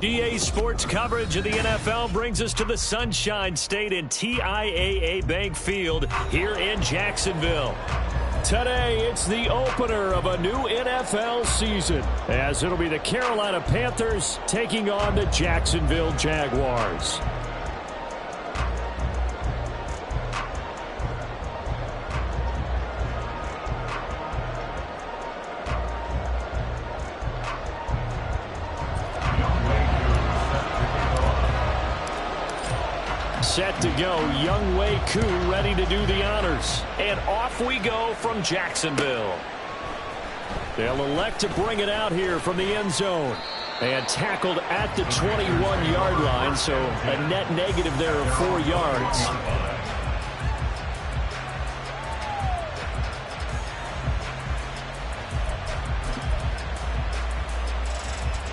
EA Sports coverage of the NFL brings us to the Sunshine State and TIAA Bank Field here in Jacksonville. Today, it's the opener of a new NFL season, as it'll be the Carolina Panthers taking on the Jacksonville Jaguars. Set to go, Young Wei Koo ready to do the honors. And off we go from Jacksonville. They'll elect to bring it out here from the end zone. And tackled at the 21-yard line, so a net negative there of 4 yards.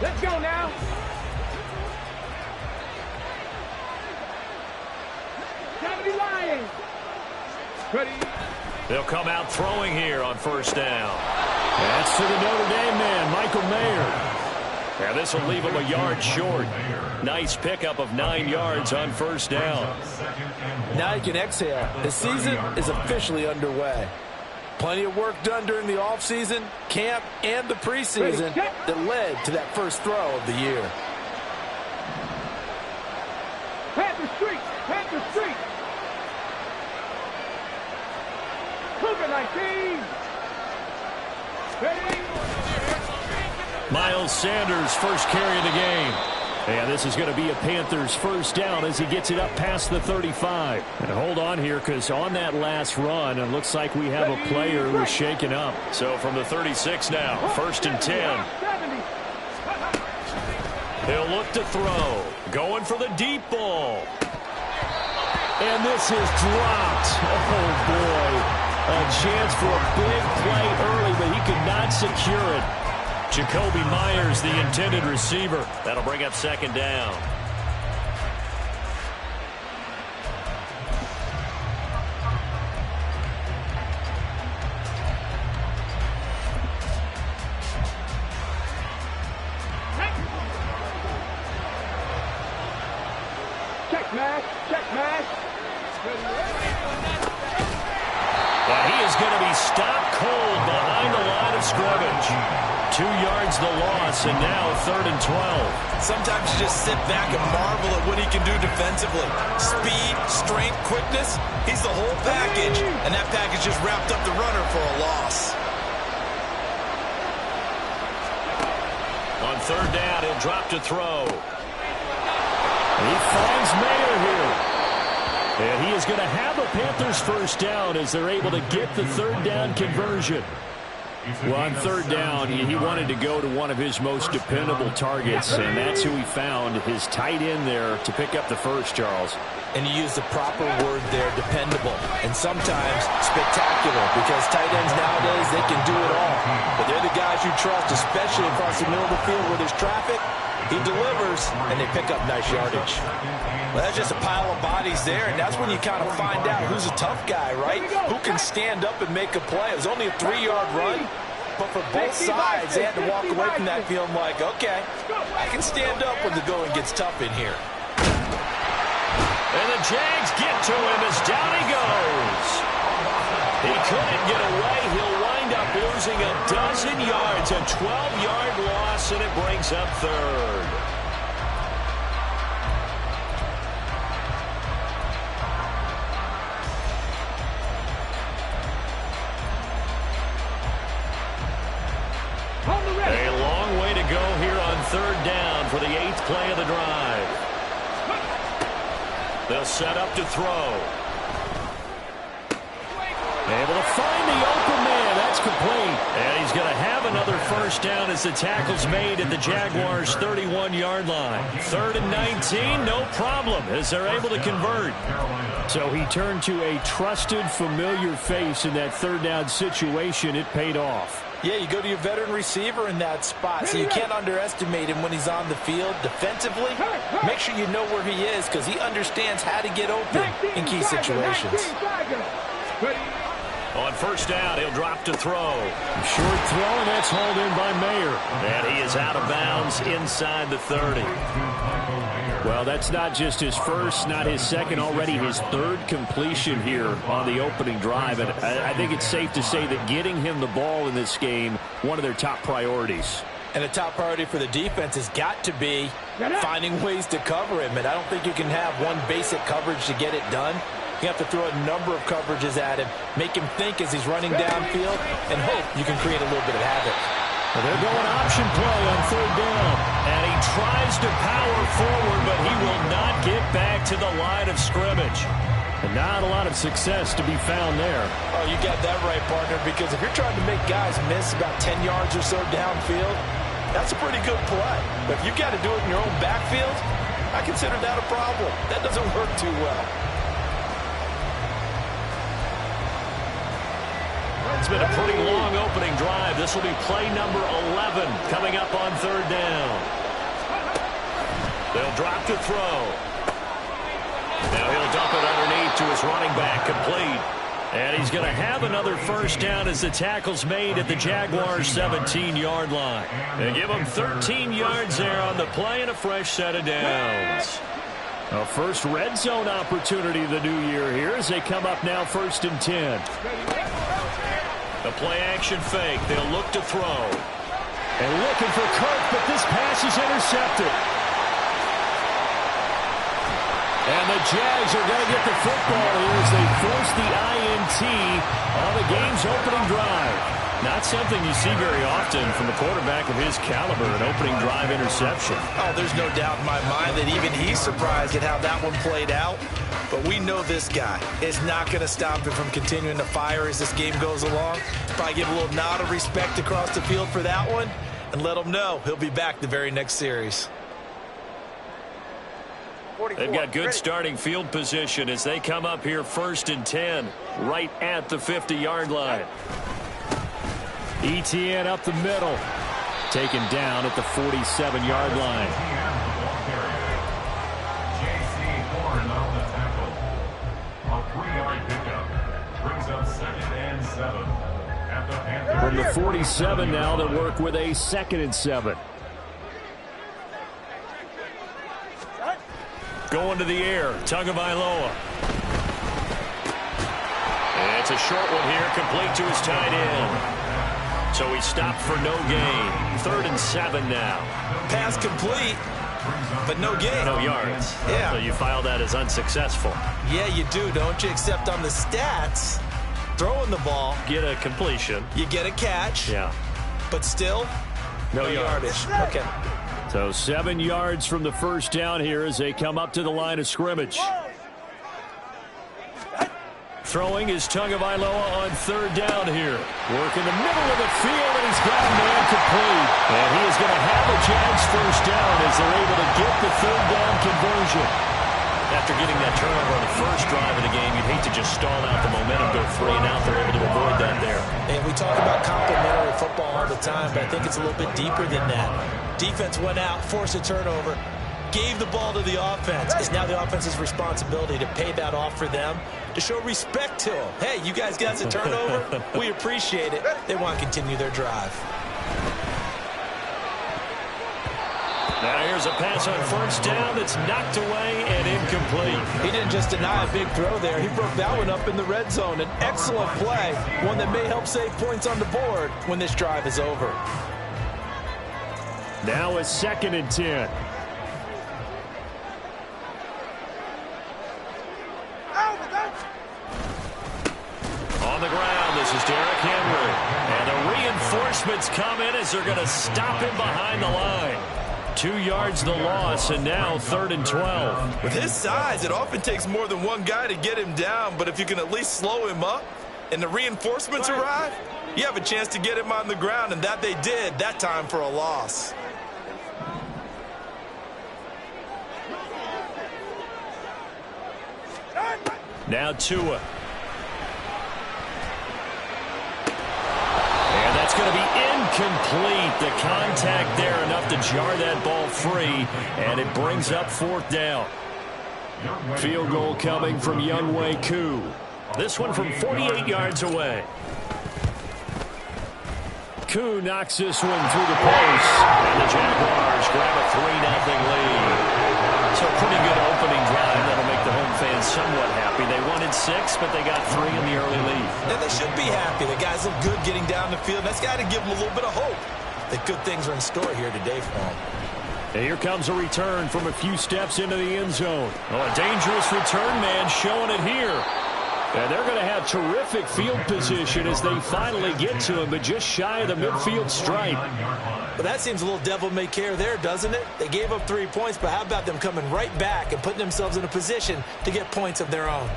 Let's go now. They'll come out throwing here on first down. That's to the Notre Dame man, Michael Mayer. And this will leave him a yard short. Nice pickup of 9 yards on first down. Now you can exhale. The season is officially underway. Plenty of work done during the offseason, camp, and the preseason that led to that first throw of the year. Panther Street! Panther Street! Cougar 19! Ready? Miles Sanders first carry of the game. And this is going to be a Panthers first down as he gets it up past the 35. And hold on here, because on that last run, it looks like we have a player who is shaken up. So from the 36 now, first and 10. He'll look to throw. Going for the deep ball. And this is dropped. Oh, boy. A chance for a big play early, but he could not secure it. Jacoby Myers, the intended receiver. That'll bring up second down. Check match, check match. But he is going to be stopped cold behind the line of scrimmage. 2 yards the loss, and now 3rd and 12. Sometimes you just sit back and marvel at what he can do defensively. Speed, strength, quickness, he's the whole package, and that package just wrapped up the runner for a loss. On 3rd down, he'll drop to throw. He finds Mayer here. And he is going to have a Panthers first down as they're able to get the 3rd down conversion. Well, on 3rd down, he wanted to go to one of his most dependable targets, and that's who he found, his tight end there, to pick up the first, Charles. And you use the proper word there, dependable, and sometimes spectacular, because tight ends nowadays, they can do it all. But they're the guys you trust, especially across the middle of the field where there's traffic. He delivers, and they pick up nice yardage. Well, that's just a pile of bodies there, and that's when you kind of find out who's a tough guy, right? Who can stand up and make a play. It was only a 3-yard run, but for both sides, they had to walk away from that feeling like, okay, I can stand up when the going gets tough in here. And the Jags get to him as down he goes. He couldn't get away. He'll wind up losing a dozen yards, a 12-yard loss, and it brings up 3rd. A long way to go here on 3rd down for the 8th play of the drive. They'll set up to throw. Able to find the open man. That's complete. And he's going to have another first down as the tackle's made at the Jaguars' 31-yard line. 3rd and 19, no problem, as they're able to convert. So he turned to a trusted, familiar face in that 3rd down situation. It paid off. Yeah, you go to your veteran receiver in that spot, so you can't underestimate him when he's on the field. Defensively, make sure you know where he is, because he understands how to get open in key situations. On first down, he'll drop to throw. Short throw, and that's hauled in by Mayer. And he is out of bounds inside the 30. Well, that's not just his first, not his second, already his third completion here on the opening drive. And I think it's safe to say that getting him the ball in this game, one of their top priorities. And a top priority for the defense has got to be finding ways to cover him. And I don't think you can have one basic coverage to get it done. You have to throw a number of coverages at him, make him think as he's running downfield, and hope you can create a little bit of havoc. Well, they're going option play on third down. And he tries to power forward, but he will not get back to the line of scrimmage. And not a lot of success to be found there. Oh, you got that right, partner, because if you're trying to make guys miss about 10 yards or so downfield, that's a pretty good play. But if you've got to do it in your own backfield, I consider that a problem. That doesn't work too well. It's been a pretty long opening drive. This will be play number 11 coming up on third down. They'll drop to throw. Now he'll dump it underneath to his running back, complete. And he's going to have another first down as the tackle's made at the Jaguars' 17-yard line. They give him 13 yards there on the play and a fresh set of downs. A first red zone opportunity of the new year here as they come up now 1st and 10. The play-action fake. They'll look to throw. And looking for Kirk, but this pass is intercepted. And the Jags are going to get the football here as they force the INT on the game's opening drive. Not something you see very often from a quarterback of his caliber, an opening drive interception. Oh, there's no doubt in my mind that even he's surprised at how that one played out. But we know this guy is not going to stop him from continuing to fire as this game goes along. Probably give a little nod of respect across the field for that one and let him know he'll be back the very next series. They've got good starting field position as they come up here 1st and 10, right at the 50-yard line. ETN up the middle, taken down at the 47-yard line. From the 47 now, they'll work with a 2nd and 7. Going to the air, Tagovailoa. It's a short one here, complete to his tight end. So he stopped for no gain. 3rd and 7 now. Pass complete, but no gain. No yards. Yeah. So you file that as unsuccessful. Yeah, you do, don't you? Except on the stats, throwing the ball. Get a completion. You get a catch. Yeah. But still, no yardage. Okay. So 7 yards from the first down here as they come up to the line of scrimmage. Throwing is Tagovailoa on 3rd down here. Work in the middle of the field, and he's got a man complete. And he is going to have a Jags first down as they're able to get the 3rd down conversion. After getting that turnover on the first drive of the game, you'd hate to just stall out the momentum, go 3 and out. They're able to avoid that there. And we talk about complementary football all the time, but I think it's a little bit deeper than that. Defense went out, forced a turnover, gave the ball to the offense. It's now the offense's responsibility to pay that off for them, to show respect to them. Hey, you guys got the turnover. We appreciate it. They want to continue their drive. Now here's a pass on first down that's knocked away and incomplete. He didn't just deny a big throw there. He broke that one up in the red zone. An excellent play, one that may help save points on the board when this drive is over. Now a 2nd and 10. On the ground, this is Derrick Henry. And the reinforcements come in as they're going to stop him behind the line. 2 yards the loss, and now 3rd and 12. With his size, it often takes more than one guy to get him down, but if you can at least slow him up and the reinforcements arrive, you have a chance to get him on the ground, and that they did that time for a loss. Now Tua. And that's going to be incomplete. The contact there enough to jar that ball free, and it brings up 4th down. Field goal coming from Younghoe Koo. This one from 48 yards away. Koo knocks this one through the post. And the Jaguars grab a 3-0 lead. So a pretty good opening drive that'll make the home fans somewhat happy. They wanted 6, but they got 3 in the early lead. And they should be happy. The guys look good getting down the field. That's got to give them a little bit of hope that good things are in store here today for them. And here comes a return from a few steps into the end zone. Oh, a dangerous return man showing it here. And they're going to have terrific field position as they finally get to him, but just shy of the midfield stripe. But that seems a little devil-may-care there, doesn't it? They gave up 3 points, but how about them coming right back and putting themselves in a position to get points of their own?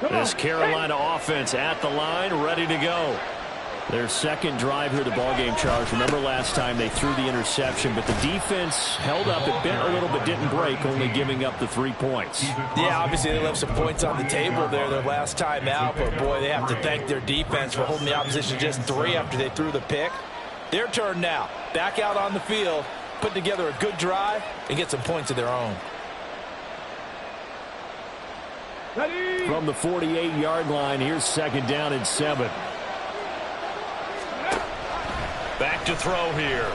This Carolina offense at the line, ready to go. Their second drive here, the ballgame, Charles. Remember last time they threw the interception, but the defense held up. It bent a little but didn't break, only giving up the 3 points. Yeah, obviously they left some points on the table there their last time out, but boy, they have to thank their defense for holding the opposition just 3 after they threw the pick. Their turn now. Back out on the field, put together a good drive, and get some points of their own. From the 48-yard line, here's 2nd down and 7. Back to throw here.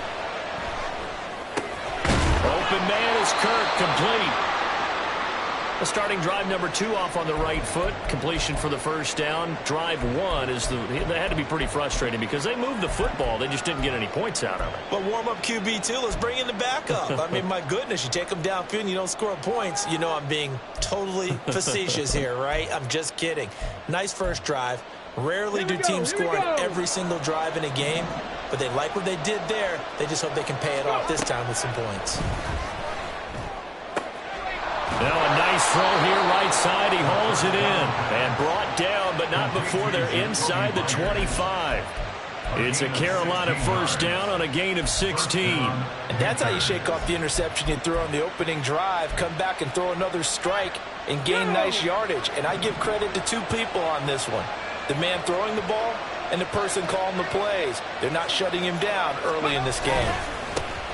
Open man is Kirk, complete. The starting drive number 2 off on the right foot. Completion for the first down. Drive 1 is they had to be pretty frustrating because they moved the football. They just didn't get any points out of it. But warm up QB too. Let's bring in the backup. I mean, my goodness, you take them downfield and you don't score points. You know I'm being totally facetious here, right? I'm just kidding. Nice first drive. Rarely do teams score on every single drive in a game, but they like what they did there. They just hope they can pay it off this time with some points. Now a nice throw here, right side. He hauls it in and brought down, but not before they're inside the 25. It's a Carolina first down on a gain of 16. And that's how you shake off the interception you threw on the opening drive, come back and throw another strike and gain nice yardage. And I give credit to 2 people on this one. The man throwing the ball and the person calling the plays. They're not shutting him down early in this game.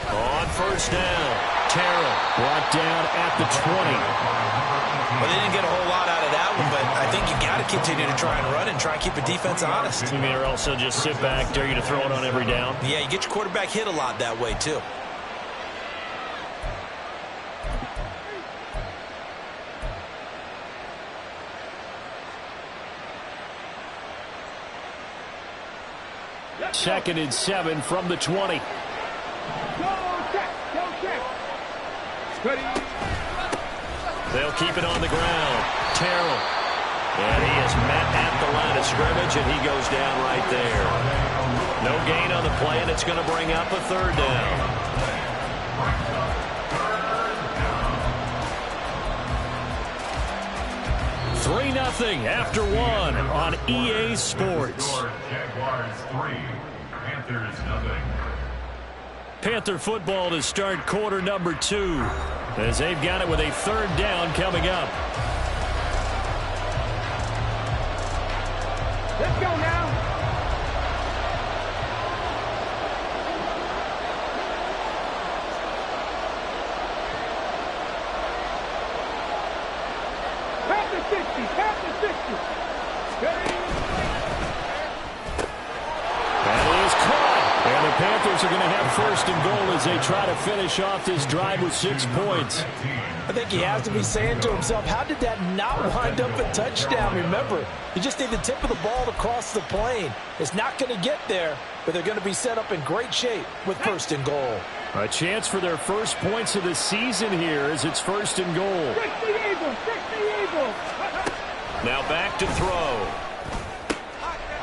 On first down, Terrell brought down at the 20. Well, they didn't get a whole lot out of that one, but I think you got to continue to try and run and try and keep the defense honest. You mean or also just sit back, dare you to throw it on every down? Yeah, you get your quarterback hit a lot that way, too. Second and 7 from the 20. They'll keep it on the ground. Terrell. And he is met at the line of scrimmage, and he goes down right there. No gain on the play, and it's going to bring up a 3rd down. $3-0 after 1 on EA Sports. Jaguars 3, Panthers 0. Panther football to start quarter number 2 as they've got it with a 3rd down coming up. Let's go now. Panther 60, Panther 60. That is caught. And the Panthers are going to have 1st and goal as they try to finish off this drive with 6 points. I think he has to be saying to himself, how did that not wind up a touchdown? Remember, you just need the tip of the ball to cross the plane. It's not going to get there, but they're going to be set up in great shape with 1st and goal. A chance for their first points of the season here as it's 1st and goal. Now back to throw.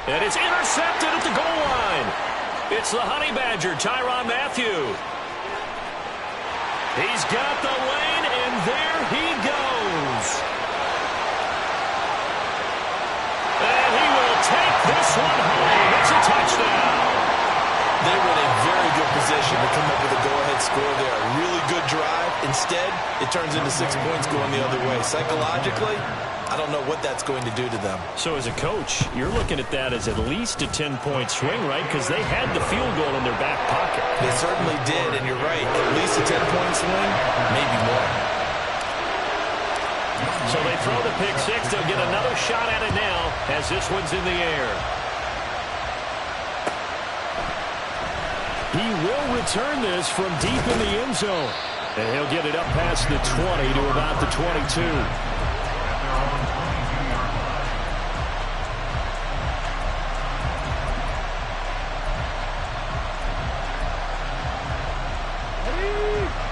And it's intercepted at the goal line. It's the Honey Badger, Tyrann Mathieu. He's got the lane, and there he goes. And he will take this one home. It's a touchdown. They were in a very good position to come up with a go-ahead score there. A really good drive. Instead, it turns into 6 points going the other way. Psychologically, I don't know what that's going to do to them. So as a coach, you're looking at that as at least a 10-point swing, right? Because they had the field goal in their back pocket. They certainly did, and you're right. At least a 10-point swing, maybe more. So they throw the pick six. They'll get another shot at it now as this one's in the air. He will return this from deep in the end zone. And he'll get it up past the 20 to about the 22.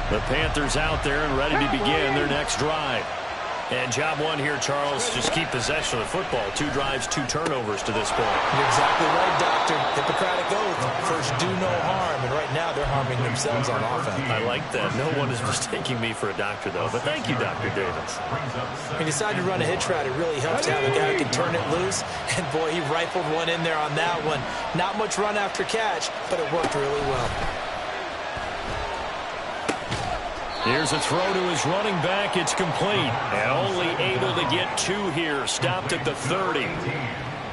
The Panthers out there and ready to begin their next drive. And job one here, Charles, just keep possession of the football. 2 drives, 2 turnovers to this point. You're exactly right, Doctor. Hippocratic oath. First, do no harm. And right now, they're harming themselves on offense. I like that. No one is mistaking me for a doctor, though. But thank you, Dr. Davis. When you decide to run a hitch route, it really helps to have a guy who can turn it loose. And, boy, he rifled one in there on that one. Not much run after catch, but it worked really well. Here's a throw to his running back. It's complete. And only able to get 2 here. Stopped at the 30.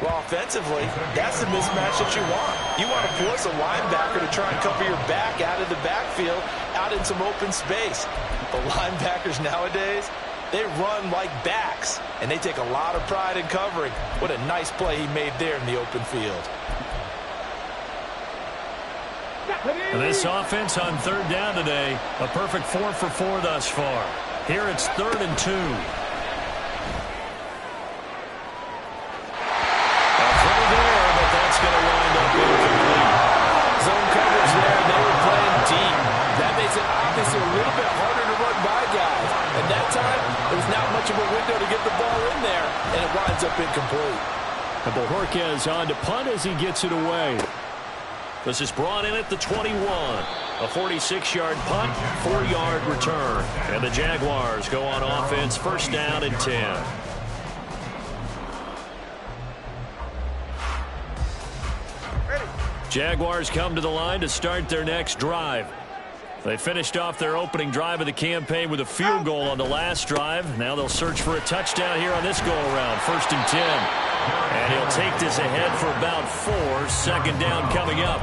Well, offensively, that's the mismatch that you want. You want to force a linebacker to try and cover your back out of the backfield, out in some open space. But linebackers nowadays, they run like backs, and they take a lot of pride in covering. What a nice play he made there in the open field. And this offense on 3rd down today, a perfect 4 for 4 thus far. Here it's 3rd and 2. A throw there, but that's going to wind up incomplete. Zone coverage there, they were playing deep. That makes it obviously a little bit harder to run by guys. And that time, there's not much of a window to get the ball in there, and it winds up incomplete. And Bojorquez on to punt as he gets it away. This is brought in at the 21. A 46-yard punt, 4-yard return. And the Jaguars go on offense, 1st down and 10. Jaguars come to the line to start their next drive. They finished off their opening drive of the campaign with a field goal on the last drive. Now they'll search for a touchdown here on this go-around, 1st and 10. And he'll take this ahead for about 4. 2nd down coming up.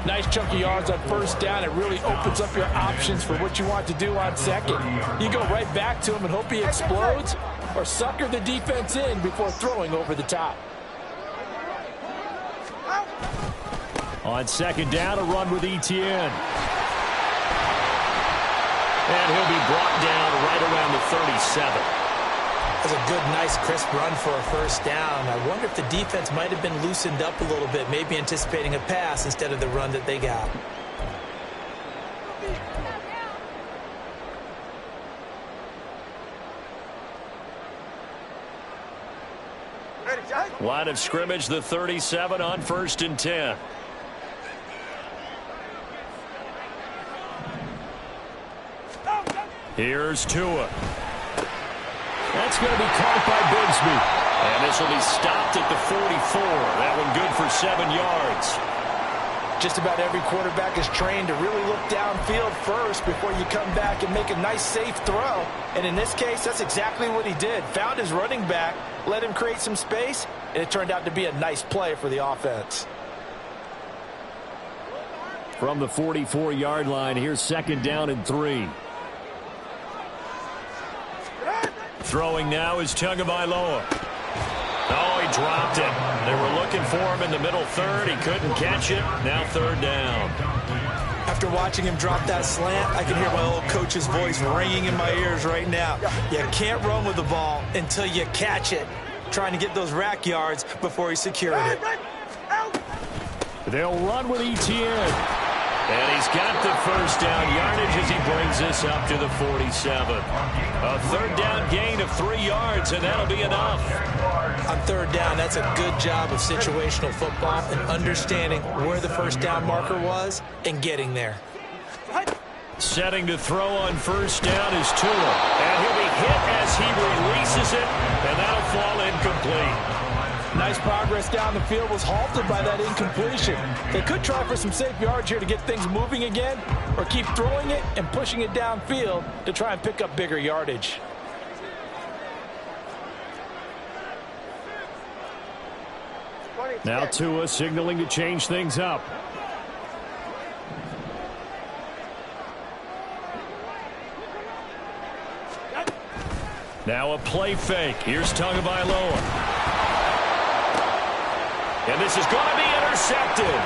Nice chunk of yards on 1st down. It really opens up your options for what you want to do on 2nd. You go right back to him and hope he explodes, or sucker the defense in before throwing over the top. On 2nd down, a run with Etienne. And he'll be brought down right around the 37. That's a good, nice, crisp run for a 1st down. I wonder if the defense might have been loosened up a little bit, maybe anticipating a pass instead of the run that they got. Line of scrimmage, the 37 on 1st and 10. Here's Tua. That's going to be caught by Bigsby. And this will be stopped at the 44. That one good for 7 yards. Just about every quarterback is trained to really look downfield first before you come back and make a nice, safe throw. And in this case, that's exactly what he did. Found his running back, let him create some space, and it turned out to be a nice play for the offense. From the 44-yard line, here's 2nd down and 3. Throwing now is Tagovailoa. Oh, he dropped it. They were looking for him in the middle 3rd. He couldn't catch it. Now 3rd down. After watching him drop that slant, I can hear my old coach's voice ringing in my ears right now. You can't run with the ball until you catch it. Trying to get those rack yards before he secured it. They'll run with Etienne. And he's got the 1st down yardage as he brings this up to the 47. A 3rd down gain of 3 yards, and that'll be enough. On 3rd down, that's a good job of situational football and understanding where the 1st down marker was and getting there. Setting to throw on 1st down is Tua. And he'll be hit as he releases it, and that'll fall incomplete. Nice progress down the field, was halted by that incompletion. They could try for some safe yards here to get things moving again, or keep throwing it and pushing it downfield to try and pick up bigger yardage. Now Tua signaling to change things up. Now a play fake. Here's Tagovailoa. And this is going to be intercepted.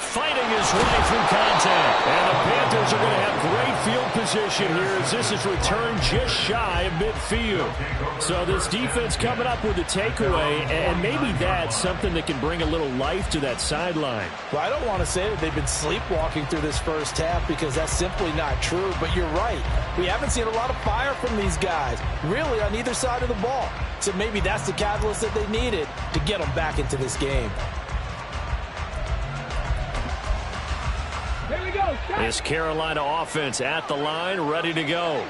Fighting his way through contact. And the Panthers are going to have great field position here as this is returned just shy of midfield. So this defense coming up with a takeaway, and maybe that's something that can bring a little life to that sideline. Well, I don't want to say that they've been sleepwalking through this first half because that's simply not true, but you're right. We haven't seen a lot of fire from these guys, really on either side of the ball. So maybe that's the catalyst that they needed to get them back into this game. This Carolina offense at the line, ready to go.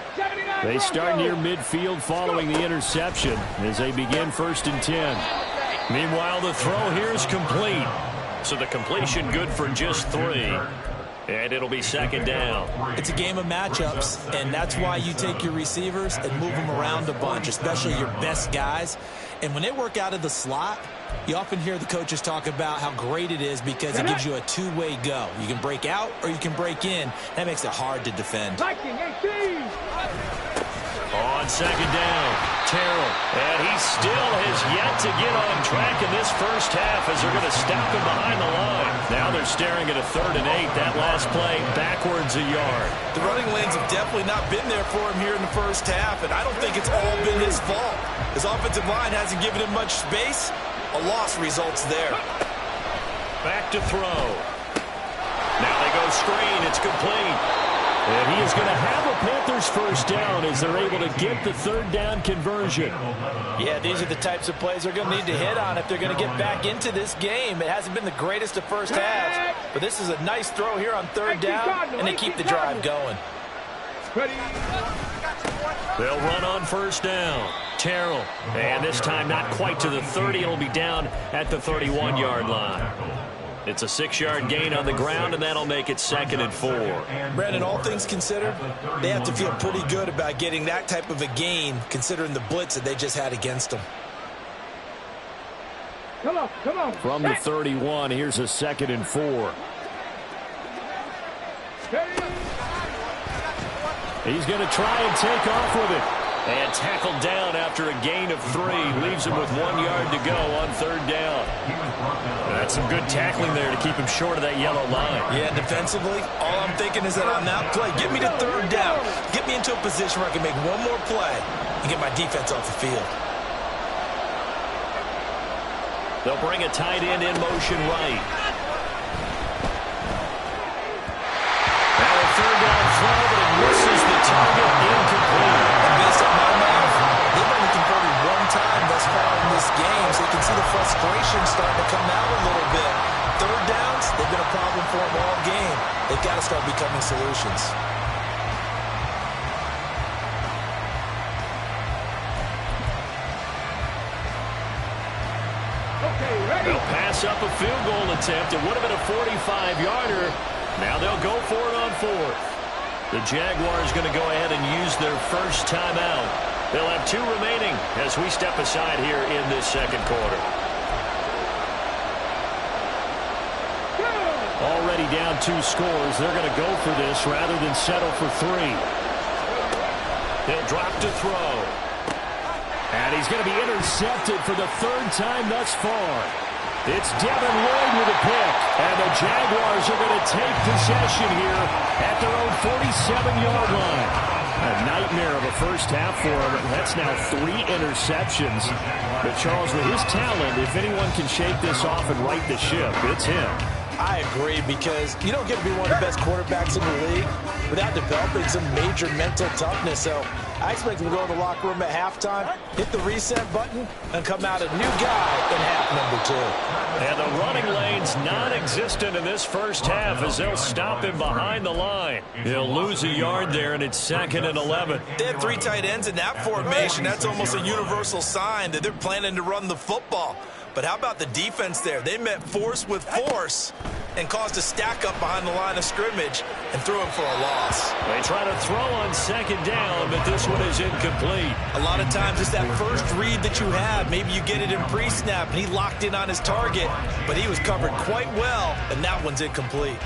They start near midfield following the interception as they begin 1st and 10. Meanwhile, the throw here is complete. So the completion good for just 3. And it'll be 2nd down. It's a game of matchups, and that's why you take your receivers and move them around a bunch, especially your best guys. And when they work out of the slot, you often hear the coaches talk about how great it is because it gives you a two-way go. You can break out or you can break in. That makes it hard to defend. On 2nd down, Terrell. And he still has yet to get on track in this first half as they're going to stop him behind the line. Now they're staring at a 3rd and 8. That last play backwards a yard. The running lanes have definitely not been there for him here in the first half, and I don't think it's all been his fault. His offensive line hasn't given him much space. A loss results there. Back to throw. Now they go screen. It's complete. And he is going to have a Panthers first down as they're able to get the 3rd down conversion. Yeah, these are the types of plays they're going to need to hit on if they're going to get back into this game. It hasn't been the greatest of first halves, but this is a nice throw here on 3rd down, and they keep the drive going. They'll run on 1st down. Terrell. And this time not quite to the 30. It'll be down at the 31-yard line. It's a 6-yard gain on the ground, and that'll make it 2nd and 4. Brandon, all things considered, they have to feel pretty good about getting that type of a gain, considering the blitz that they just had against them. Come on. From the 31, here's a 2nd and 4. He's going to try and take off with it. And tackled down after a gain of 3. Leaves him with 1 yard to go on 3rd down. That's some good tackling there to keep him short of that yellow line. Yeah, defensively, all I'm thinking is that on that play, get me to 3rd down. Get me into a position where I can make one more play and get my defense off the field. They'll bring a tight end in motion right. Now a 3rd down throw, but it misses the target, incomplete. Based on my math, they've only converted 1 time thus far in this game, so you can see the frustration starting to come out a little bit. 3rd downs, they've been a problem for them all game. They've got to start becoming solutions. They'll pass up a field goal attempt. It would have been a 45-yarder. Now they'll go for it on 4th. The Jaguars going to go ahead and use their first timeout. They'll have 2 remaining as we step aside here in this 2nd quarter. Already down 2 scores. They're going to go for this rather than settle for 3. He'll drop to throw. And he's going to be intercepted for the 3rd time thus far. It's Devin Lloyd with a pick. And the Jaguars are going to take possession here at their own 47-yard line. A nightmare of a first half for him. That's now 3 interceptions. But Charles, with his talent, if anyone can shake this off and right the ship, it's him. I agree, because you don't get to be one of the best quarterbacks in the league without developing some major mental toughness. So I expect him to go to the locker room at halftime, hit the reset button, and come out a new guy in half number 2. And the running lane's non-existent in this first half as they'll stop him behind the line. He'll lose a yard there, and it's 2nd and 11. They have 3 tight ends in that formation. That's almost a universal sign that they're planning to run the football. But how about the defense there? They met force with force and caused a stack up behind the line of scrimmage and threw him for a loss. They try to throw on 2nd down, but this one is incomplete. A lot of times it's that first read that you have. Maybe you get it in pre-snap, and he locked in on his target, but he was covered quite well, and that one's incomplete.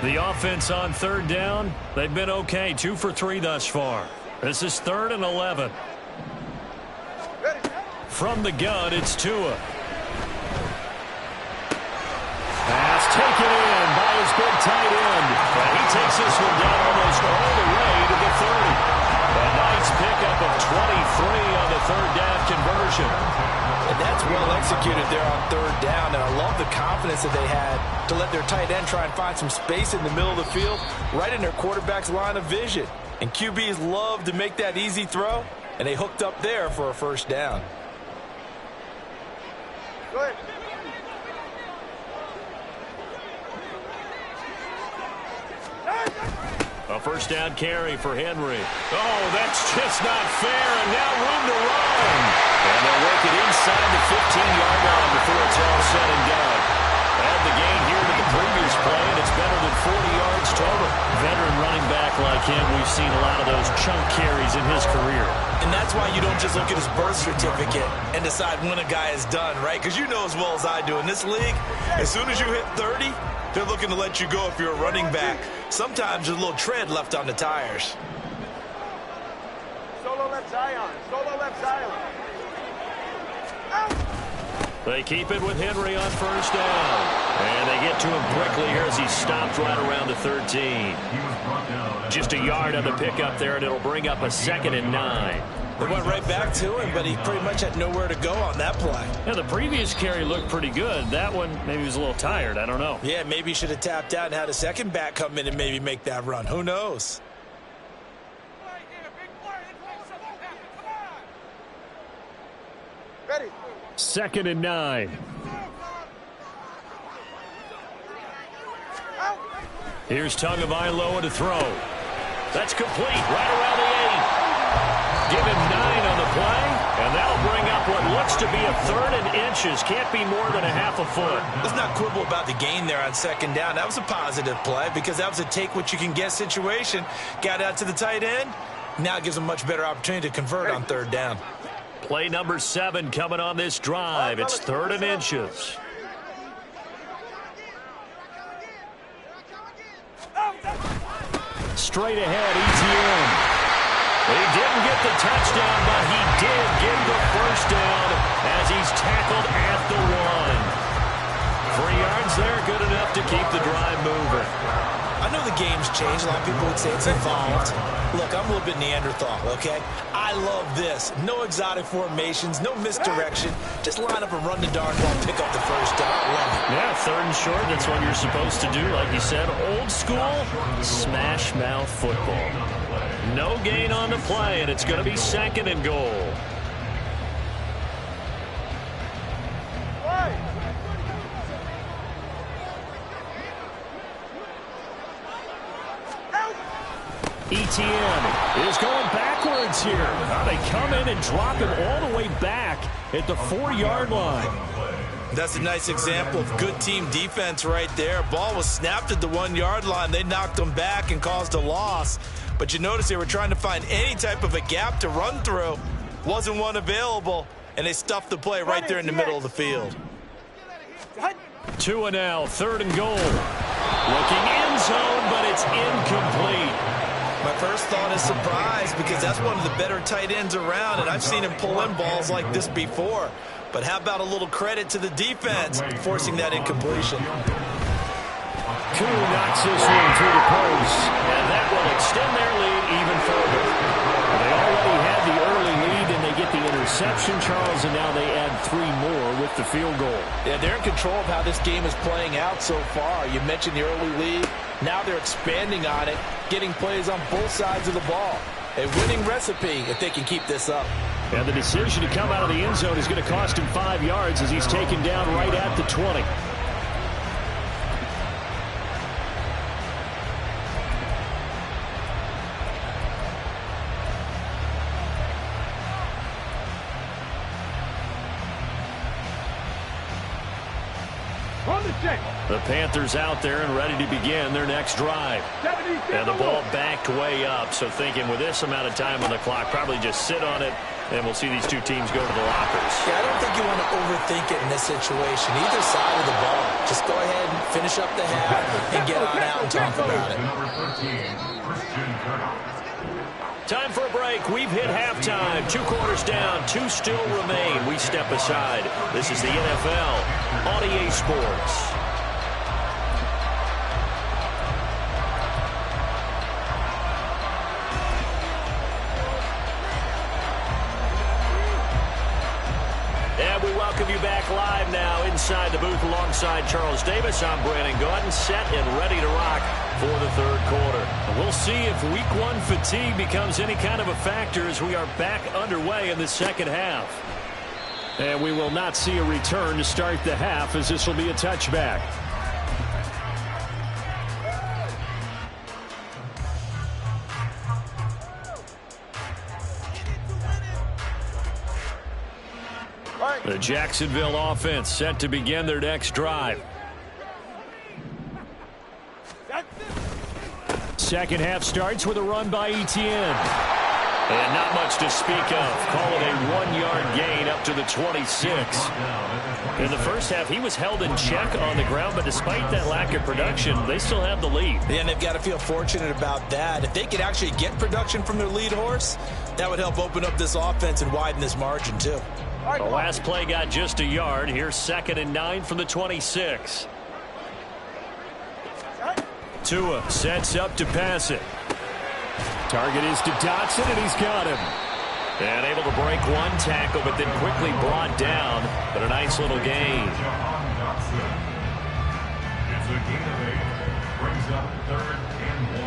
The offense on third down, they've been okay. 2 for 3 thus far. This is 3rd and 11. From the gun, it's Tua. Pass taken in by his big tight end. And he takes this one down almost all the way to the 30. A nice pickup of 23 on the third down conversion. And that's well executed there on third down. And I love the confidence that they had to let their tight end try and find some space in the middle of the field, right in their quarterback's line of vision. And QBs love to make that easy throw, and they hooked up there for a first down. Go ahead. A first down carry for Henry. Oh, that's just not fair, and now room to run. And they'll work it inside the 15-yard line before it's all said and done. Add the gain here to the previous play, and it's better than 40 yards total. Veteran running back like him, we've seen a lot of those chunk carries in his career. And that's why you don't just look at his birth certificate and decide when a guy is done, right? Because you know as well as I do, in this league, as soon as you hit 30, they're looking to let you go if you're a running back. Sometimes there's a little tread left on the tires. Solo left Zion. Solo left Zion. Out. They keep it with Henry on first down. And they get to him quickly here as he stopped right around the 13. Just a yard on the pickup there, and it'll bring up a 2nd and 9. They went right back to him, but he pretty much had nowhere to go on that play. Yeah, the previous carry looked pretty good. That one, maybe he was a little tired. I don't know. Yeah, maybe he should have tapped out and had a second back come in and maybe make that run. Who knows? Ready. 2nd and 9. Out. Here's Tagovailoa to throw. That's complete right around the 8. Give him 9 on the play, and that'll bring up what looks to be a 3rd and inches. Can't be more than a half a foot. Let's not quibble about the gain there on second down. That was a positive play because that was a take-what-you-can-get situation. Got out to the tight end. Now it gives them a much better opportunity to convert on third down. Play number 7 coming on this drive. It's 3rd and inches. Straight ahead, ETN. He didn't get the touchdown, but he did get the first down as he's tackled at the 1. 3 yards there, good enough to keep the drive moving. I know the game's changed. A lot of people would say it's evolved. Look, I'm a little bit Neanderthal, okay? I love this. No exotic formations, no misdirection. Just line up and run the darn ball, pick up the first down. I love it. Yeah, 3rd and short, that's what you're supposed to do. Like you said, old school, smash mouth football. No gain on the play, and it's going to be 2nd and goal. ETN is going backwards here. Now they come in and drop him all the way back at the 4-yard line. That's a nice example of good team defense right there. Ball was snapped at the 1-yard line. They knocked him back and caused a loss. But you notice they were trying to find any type of a gap to run through. Wasn't one available, and they stuffed the play right there in the middle of the field. Tua now, 3rd and goal. Looking end zone, but it's incomplete. My first thought is surprise because that's one of the better tight ends around, and I've seen him pull in balls like this before. But how about a little credit to the defense forcing that incompletion? Koo knocks this one through the post, and that will extend their lead even further. They already had the early lead, and they get the interception, Charles, and now they add 3 more with the field goal. Yeah, they're in control of how this game is playing out so far. You mentioned the early lead. Now they're expanding on it, getting plays on both sides of the ball. A winning recipe if they can keep this up. And the decision to come out of the end zone is going to cost him 5 yards as he's taken down right at the 20. The Panthers out there and ready to begin their next drive. And the ball backed way up, so thinking with this amount of time on the clock, probably just sit on it And we'll see these two teams go to the lockers. Yeah, I don't think you want to overthink it in this situation. Either side of the ball. Just go ahead and finish up the half and get on out and talk about it. Time for a break. We've hit halftime. 2 quarters down. 2 still remain. We step aside. This is the NFL on EA Sports. And we welcome you back live now inside the booth alongside Charles Davis. I'm Brandon Gaudin, set and ready to rock for the third quarter. And we'll see if week 1 fatigue becomes any kind of a factor as we are back underway in the second half. And we will not see a return to start the half, as this will be a touchback. The Jacksonville offense set to begin their next drive. Second half starts with a run by Etienne. And not much to speak of. Call it a 1-yard gain up to the 26. In the first half, he was held in check on the ground, but despite that lack of production, they still have the lead. Yeah, and they've got to feel fortunate about that. If they could actually get production from their lead horse, that would help open up this offense and widen this margin, too. The last play got just a yard. Here's 2nd and 9 from the 26. Tua sets up to pass it. Target is to Dotson, and he's got him. And able to break 1 tackle, but then quickly brought down. But a nice little gain. It's a gain of 8. Brings up 3rd and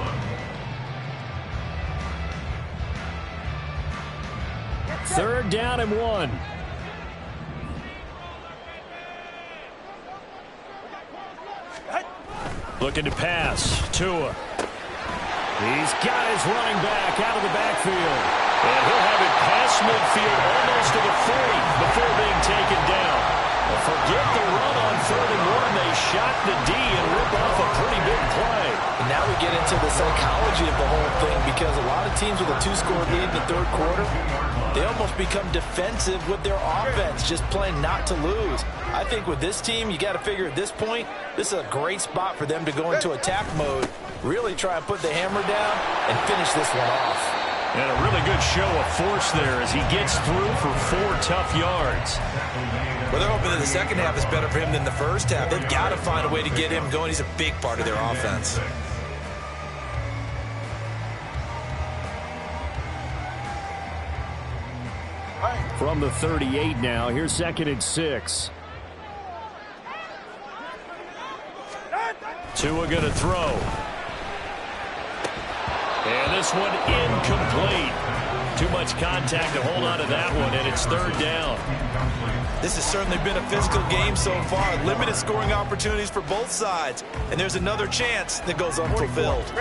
1. 3rd down and 1. Looking to pass. Tua. He's got his running back out of the backfield. And he'll have it past midfield almost to the 40 before being taken down. Well, forget the run on 3rd and 1. They shot the D and rip off a pretty big play. And now we get into the psychology of the whole thing, because a lot of teams with a 2-score lead in the third quarter, they almost become defensive with their offense, just playing not to lose. I think with this team, you got to figure at this point, this is a great spot for them to go into attack mode, really try and put the hammer down and finish this one off. And a really good show of force there as he gets through for 4 tough yards. Well, they're hoping that the second half is better for him than the first half. They've got to find a way to get him going. He's a big part of their offense. From the 38 now, here's 2nd and 6. Tua going to throw. And this one incomplete. Too much contact to hold on to that one, and it's 3rd down. This has certainly been a physical game so far. Limited scoring opportunities for both sides. And there's another chance that goes unfulfilled.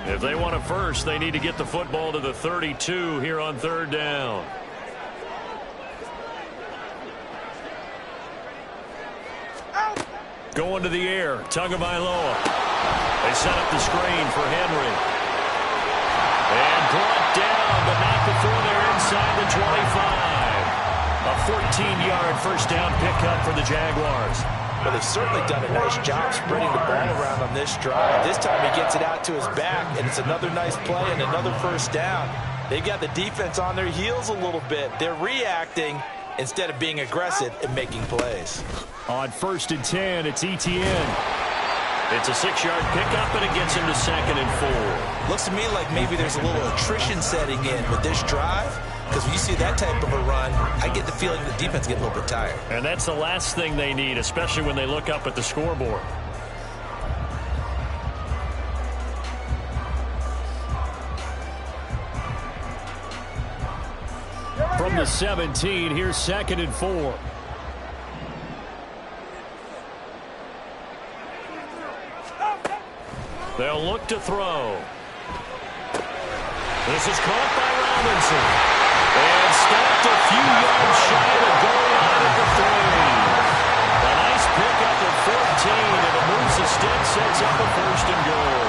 If they want a first, they need to get the football to the 32 here on 3rd down. Going to the air, Tagovailoa. They set up the screen for Henry. And brought down, but not before they're inside the 25. A 14-yard first down pickup for the Jaguars. Well, they've certainly done a nice job spreading the ball around on this drive. This time he gets it out to his back, and it's another nice play and another first down. They've got the defense on their heels a little bit. They're reacting instead of being aggressive and making plays. On 1st and 10, it's Etienne. It's a 6-yard pickup, and it gets him to 2nd and 4. Looks to me like maybe there's a little attrition setting in with this drive, because when you see that type of a run, I get the feeling the defense gets a little bit tired. And that's the last thing they need, especially when they look up at the scoreboard. From the 17, here's 2nd and 4. They'll look to throw. This is caught by Robinson. And stopped a few yards shy of the goal line at the 3. A nice pickup of 14, and a moves the stick, sets up a 1st and goal.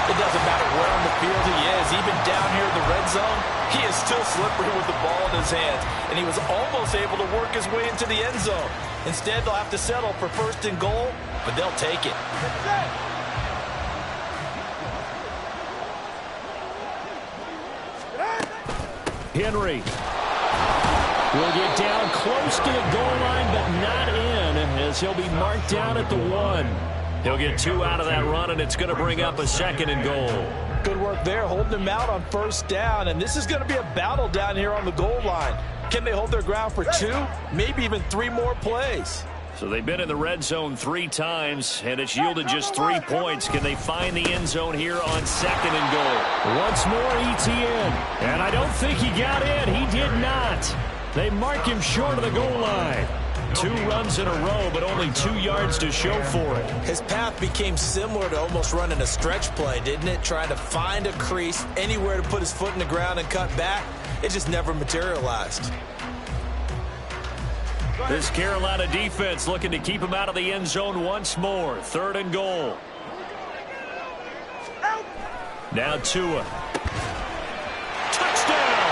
It doesn't matter where on the field he is, even down here in the red zone, He is still slippery with the ball in his hands, and he was almost able to work his way into the end zone. Instead, they'll have to settle for 1st and goal, but they'll take it. Henry will get down close to the goal line, but not in, as he'll be marked down at the 1. He'll get 2 out of that run, and it's going to bring up a 2nd and goal. Good work there, holding him out on 1st down, and this is going to be a battle down here on the goal line. Can they hold their ground for 2, maybe even 3 more plays? So they've been in the red zone 3 times, and it's yielded just 3 points. Can they find the end zone here on 2nd and goal? Once more, ETN. And I don't think he got in. He did not. They mark him short of the goal line. 2 runs in a row, but only 2 yards to show for it. His path became similar to almost running a stretch play, didn't it? Trying to find a crease, anywhere to put his foot in the ground and cut back. It just never materialized. This Carolina defense looking to keep him out of the end zone once more. 3rd and goal. Now Tua. Touchdown!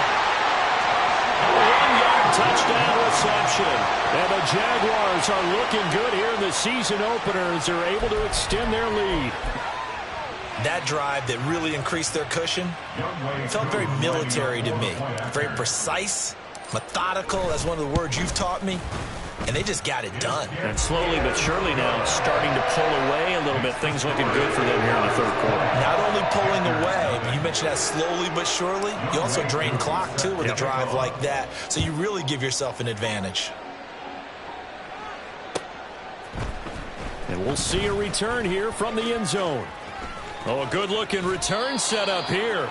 A 1-yard touchdown reception. And the Jaguars are looking good here in the season opener as they're able to extend their lead. That drive that really increased their cushion felt very military to me. Very precise, methodical. That's one of the words you've taught me. And they just got it done. And slowly but surely now starting to pull away a little bit. Things looking good for them here in the 3rd quarter. Not only pulling away, but you mentioned that slowly but surely. You also drain clock, too, with a drive like that. So you really give yourself an advantage. And we'll see a return here from the end zone. Oh, a good-looking return set up here.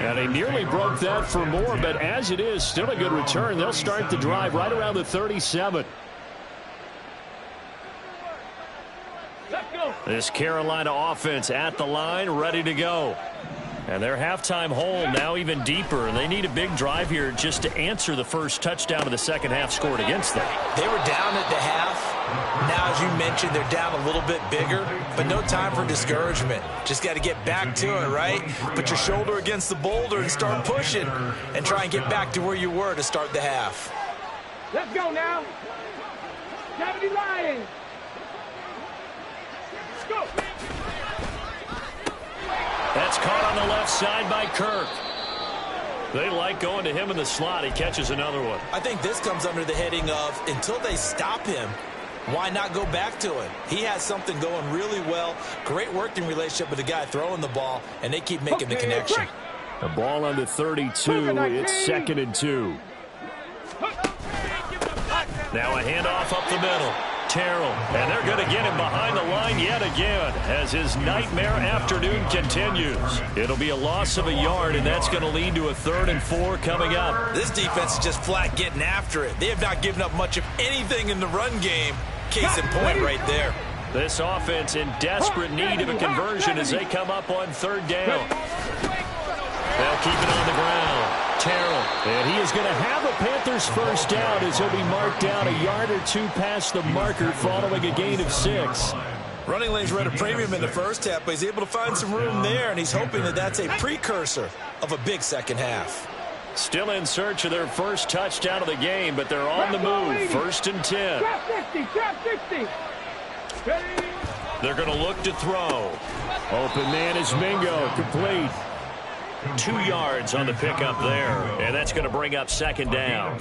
And he nearly broke that for more, but as it is, still a good return. They'll start the drive right around the 37. This Carolina offense at the line, ready to go. And their halftime hole now even deeper, and they need a big drive here just to answer the first touchdown of the second half scored against them. They were down at the half. Now, as you mentioned, they're down a little bit bigger, but no time for discouragement. Just got to get back to it, right? Put your shoulder against the boulder and start pushing and try and get back to where you were to start the half. Let's go now. Deputy Lions. Let's go. That's caught on the left side by Kirk. They like going to him in the slot. He catches another one. I think this comes under the heading of until they stop him, why not go back to it? He has something going really well. Great working relationship with the guy throwing the ball, and they keep making the connection. The ball on the 32. It's 2nd and 2. Now a handoff up the middle. Terrell, and they're going to get him behind the line yet again as his nightmare afternoon continues. It'll be a loss of a yard, and that's going to lead to a 3rd and 4 coming up. This defense is just flat getting after it. They have not given up much of anything in the run game. Case in point right there. This offense in desperate need of a conversion as they come up on 3rd down. They'll keep it on the ground. Terrell, and he is going to have a Panthers first down as he'll be marked down a yard or 2 past the marker following a gain of 6. Running lanes were at a premium in the first half, but he's able to find some room there, and he's hoping that that's a precursor of a big second half. Still in search of their first touchdown of the game, but they're on the move. 1st and 10. Trap 60. They're going to look to throw. Open man is Mingo. Complete. 2 yards on the pickup there, and that's going to bring up 2nd down.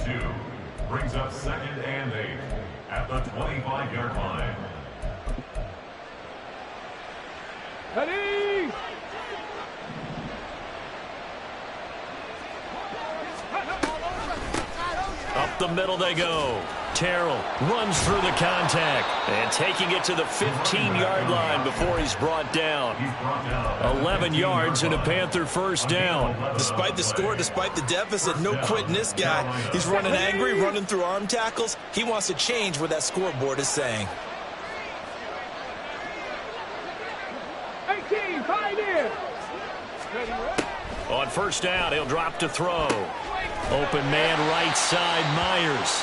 Brings up 2nd and 8 at the 25-yard line. Ready? Up the middle they go. Terrell runs through the contact and taking it to the 15-yard line before he's brought down. 11 yards and a Panther first down. Despite the score, despite the deficit, no quitting this guy. He's running angry, running through arm tackles. He wants to change what that scoreboard is saying. 18, pioneer. On first down, he'll drop to throw. Open man right side, Myers.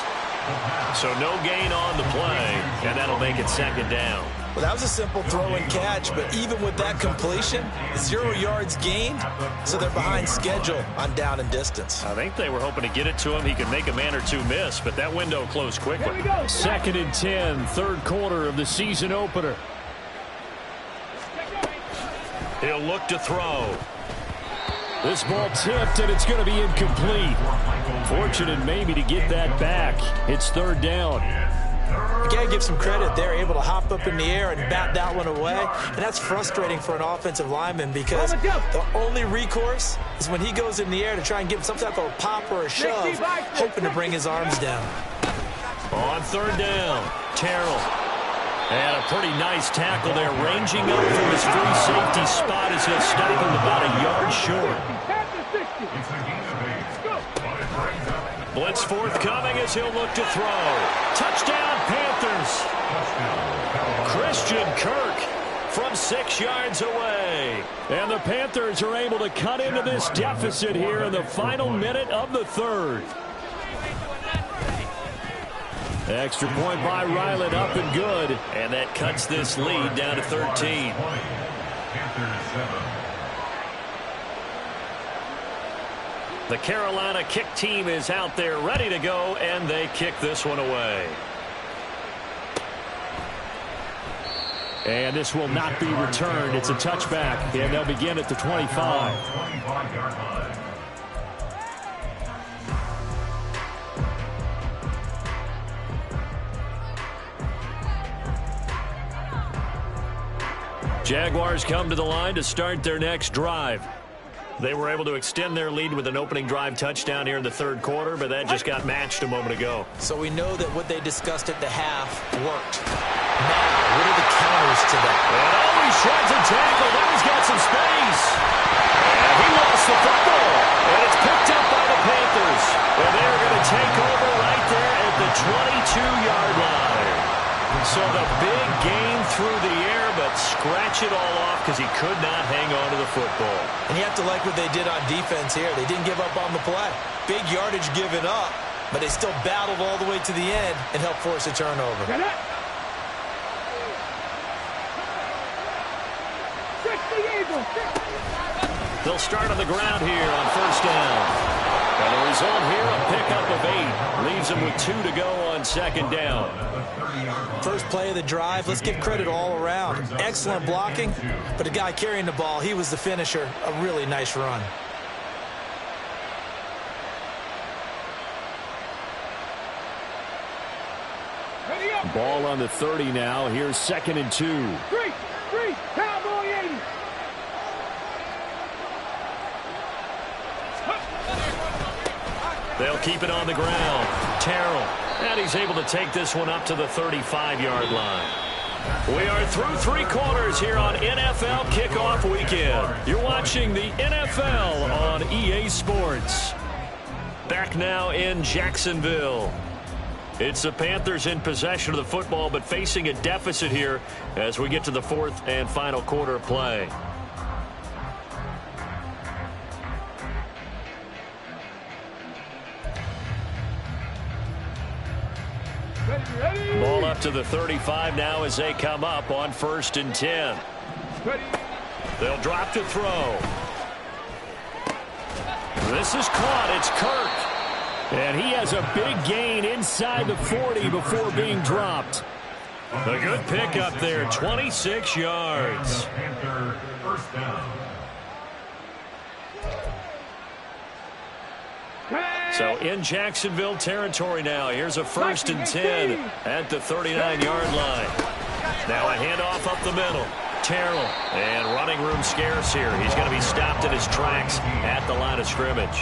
So no gain on the play, and that'll make it 2nd down. Well, that was a simple throw and catch, but even with that completion, 0 yards gained, so they're behind schedule on down and distance. I think they were hoping to get it to him. He could make a man or two miss, but that window closed quickly. 2nd and 10, third quarter of the season opener. He'll look to throw. This ball tipped, and it's going to be incomplete. Fortunate maybe to get that back. It's 3rd down. You got to give some credit. They're able to hop up in the air and bat that one away. And that's frustrating for an offensive lineman because the only recourse is when he goes in the air to try and give some type of a pop or a shove, hoping to bring his arms down. On 3rd down, Terrell. And a pretty nice tackle there, ranging up from his free safety spot as he'll stop him about a yard short. Blitz forthcoming as he'll look to throw. Touchdown, Panthers. Christian Kirk from 6 yards away. And the Panthers are able to cut into this deficit here in the final minute of the 3rd. Extra point by Ryland, up and good. And that cuts this lead down to 13. The Carolina kick team is out there ready to go, and they kick this one away. And this will not be returned. It's a touchback, and they'll begin at the 25. Jaguars come to the line to start their next drive. They were able to extend their lead with an opening drive touchdown here in the 3rd quarter, but that just got matched a moment ago. So we know that what they discussed at the half worked. Now, what are the counters to that? And he shreds a tackle. Now he's got some space. And he lost the football. And it's picked up by the Panthers. And they're going to take over right there at the 22-yard line. So the big gain through the air, but scratch it all off because he could not hang on to the football. And you have to like what they did on defense here. They didn't give up on the play. Big yardage given up, but they still battled all the way to the end and helped force a turnover. They'll start on the ground here on 1st down. And the result here, a pickup of 8. Leaves them with 2 to go on 2nd down. First play of the drive, let's give credit all around. Excellent blocking, but the guy carrying the ball, he was the finisher. A really nice run. Ball on the 30 now. Here's 2nd and 2. Three, Cowboy 80. They'll keep it on the ground. Terrell. And he's able to take this one up to the 35-yard line. We are through 3 quarters here on NFL Kickoff Weekend. You're watching the NFL on EA Sports. Back now in Jacksonville. It's the Panthers in possession of the football, but facing a deficit here as we get to the 4th and final quarter of play. Ball up to the 35 now as they come up on 1st and 10. They'll drop to throw. This is caught. It's Kirk. And he has a big gain inside the 40 before being dropped. A good pickup there, 26 yards. So in Jacksonville territory now. Here's a 1st and 10 at the 39-yard line. Now a handoff up the middle. Terrell, and running room scarce here. He's going to be stopped in his tracks at the line of scrimmage.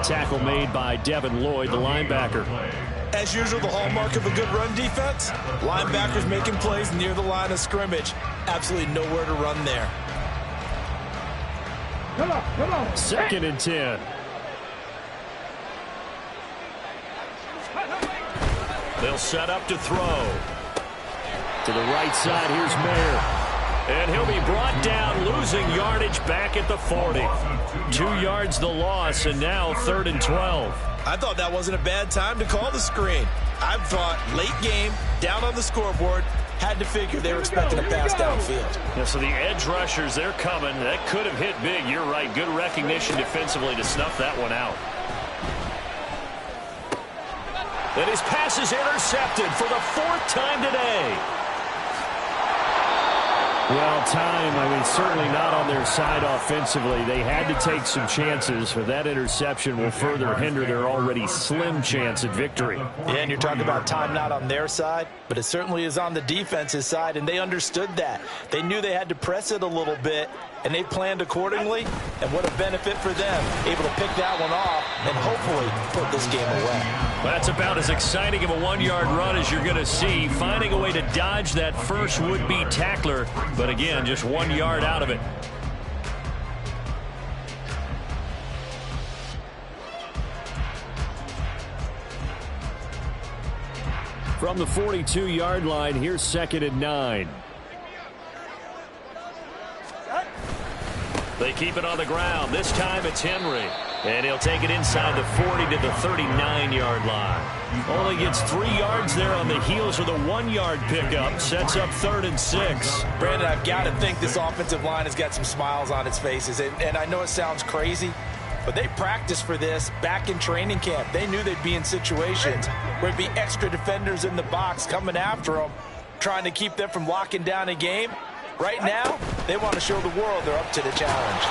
Tackle made by Devin Lloyd, the linebacker. As usual, the hallmark of a good run defense, linebackers making plays near the line of scrimmage. Absolutely nowhere to run there. Come on. 2nd and 10. They'll set up to throw. To the right side, here's Mayer. And he'll be brought down, losing yardage back at the 40. 2 yards the loss, and now 3rd and 12. I thought that wasn't a bad time to call the screen. I thought late game, down on the scoreboard, Had to figure they were expecting a pass downfield. Yeah, so the edge rushers, they're coming. That could have hit big. You're right. Good recognition defensively to snuff that one out. And his pass is intercepted for the 4th time today. Well, time, certainly not on their side offensively. They had to take some chances, but that interception will further hinder their already slim chance at victory. Yeah, and you're talking about time not on their side, but it certainly is on the defense's side, and they understood that. They knew they had to press it a little bit, and they planned accordingly, and what a benefit for them, able to pick that one off and hopefully put this game away. That's about as exciting of a 1-yard run as you're going to see, finding a way to dodge that first would-be tackler, but again, just 1 yard out of it. From the 42-yard line, here's 2nd and 9. They keep it on the ground. This time it's Henry. And he'll take it inside the 40 to the 39-yard line. Only gets 3 yards there on the heels of the 1-yard pickup. Sets up 3rd and 6. Brandon, I've got to think this offensive line has got some smiles on its faces. And I know it sounds crazy, but they practiced for this back in training camp. They knew they'd be in situations where it'd be extra defenders in the box coming after them, trying to keep them from locking down a game. Right now, they want to show the world they're up to the challenge.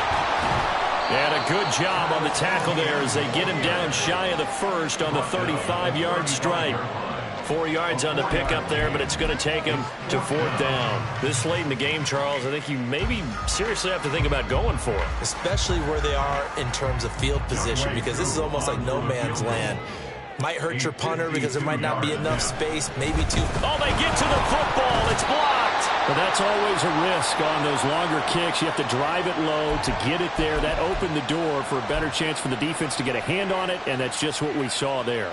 And a good job on the tackle there as they get him down shy of the first on the 35-yard stripe. 4 yards on the pickup there, but it's going to take him to 4th down. This late in the game, Charles, I think you maybe seriously have to think about going for it. Especially where they are in terms of field position, because this is almost like no man's land. Might hurt your punter because there might not be enough space, maybe two. Oh, they get to the football. It's blocked. But that's always a risk on those longer kicks. You have to drive it low to get it there. That opened the door for a better chance for the defense to get a hand on it, and that's just what we saw there.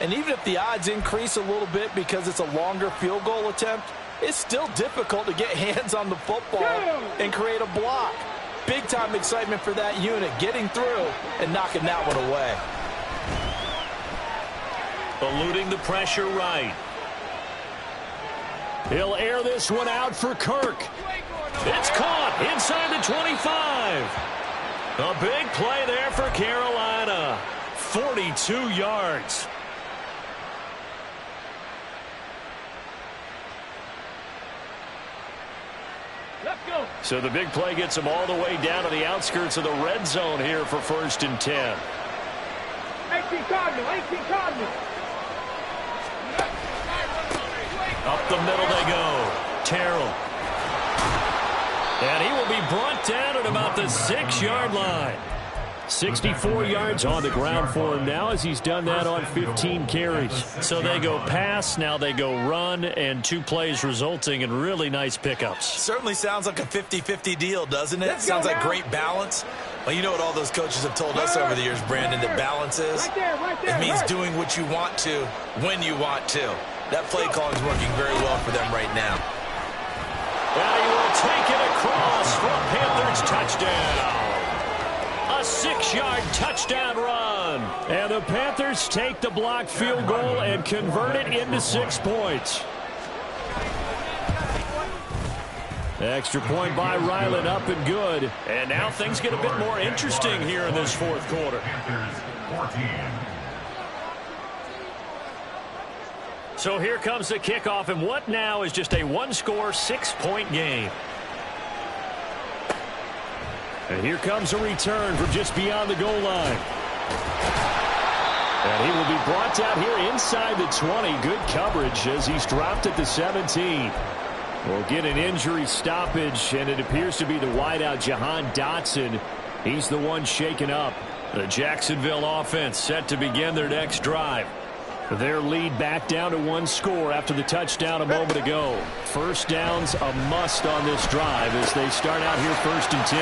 And even if the odds increase a little bit because it's a longer field goal attempt, it's still difficult to get hands on the football and create a block. Big-time excitement for that unit, getting through and knocking that one away. Eluding the pressure right. He'll air this one out for Kirk. It's caught inside the 25. A big play there for Carolina. 42 yards. Let's go. So the big play gets them all the way down to the outskirts of the red zone here for 1st and 10. 18 Cardinal, 18 Cardinal. Up the middle they go. Terrell. And he will be brought down at about the 6-yard line. 64 yards on the ground for him now as he's done that on 15 carries. So they go pass, now they go run, and 2 plays resulting in really nice pickups. Certainly sounds like a 50-50 deal, doesn't it? Sounds like great balance. Well, you know what all those coaches have told us over the years, Brandon, that balance is? It means doing what you want to when you want to. That play calling is working very well for them right now. And he will take it across for a Panthers touchdown. A 6-yard touchdown run. And the Panthers take the blocked field goal and convert it into 6 points. Extra point by Ryland, up and good. And now things get a bit more interesting here in this 4th quarter. Panthers 14. So here comes the kickoff, and what now is just a 1-score, 6-point game. And here comes a return from just beyond the goal line. And he will be brought down here inside the 20. Good coverage as he's dropped at the 17. We'll get an injury stoppage, and it appears to be the wideout, Jahan Dotson. He's the one shaken up. The Jacksonville offense set to begin their next drive. Their lead back down to 1 score after the touchdown a moment ago. First down's a must on this drive as they start out here 1st and 10.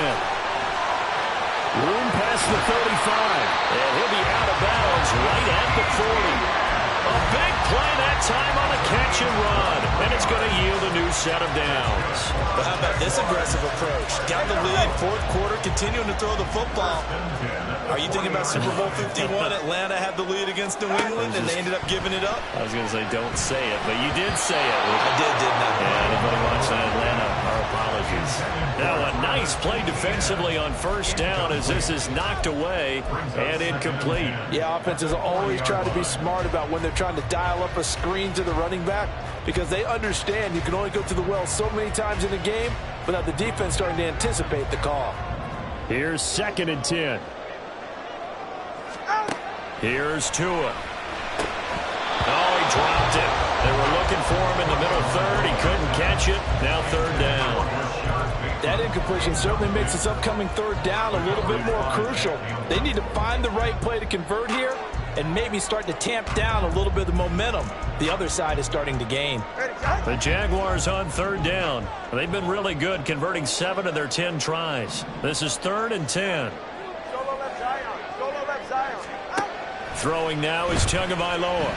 Room past the 35, and he'll be out of bounds right at the 40. A big play that time on a catch and run, and it's going to yield a new set of downs. But how about this aggressive approach? Got the lead, 4th quarter, continuing to throw the football. Are you thinking about Super Bowl 51? Atlanta had the lead against New England, and they ended up giving it up? I was going to say don't say it, but you did say it. I did, didn't I? Yeah, anybody watching Atlanta, our apologies. Now a nice play defensively on first down as this is knocked away and incomplete. Yeah, offenses always try to be smart about when they're trying to dial up a screen to the running back because they understand you can only go to the well so many times in a game without the defense starting to anticipate the call. Here's 2nd and 10. Here's Tua. Oh, he dropped it. They were looking for him in the middle third. He couldn't catch it. Now 3rd down. That incompletion certainly makes this upcoming 3rd down a little bit more crucial. They need to find the right play to convert here and maybe start to tamp down a little bit of momentum the other side is starting to gain. The Jaguars on 3rd down. They've been really good converting 7 of their 10 tries. This is 3rd and 10. Solo left Zion. Solo left Zion. Throwing now is Tagovailoa.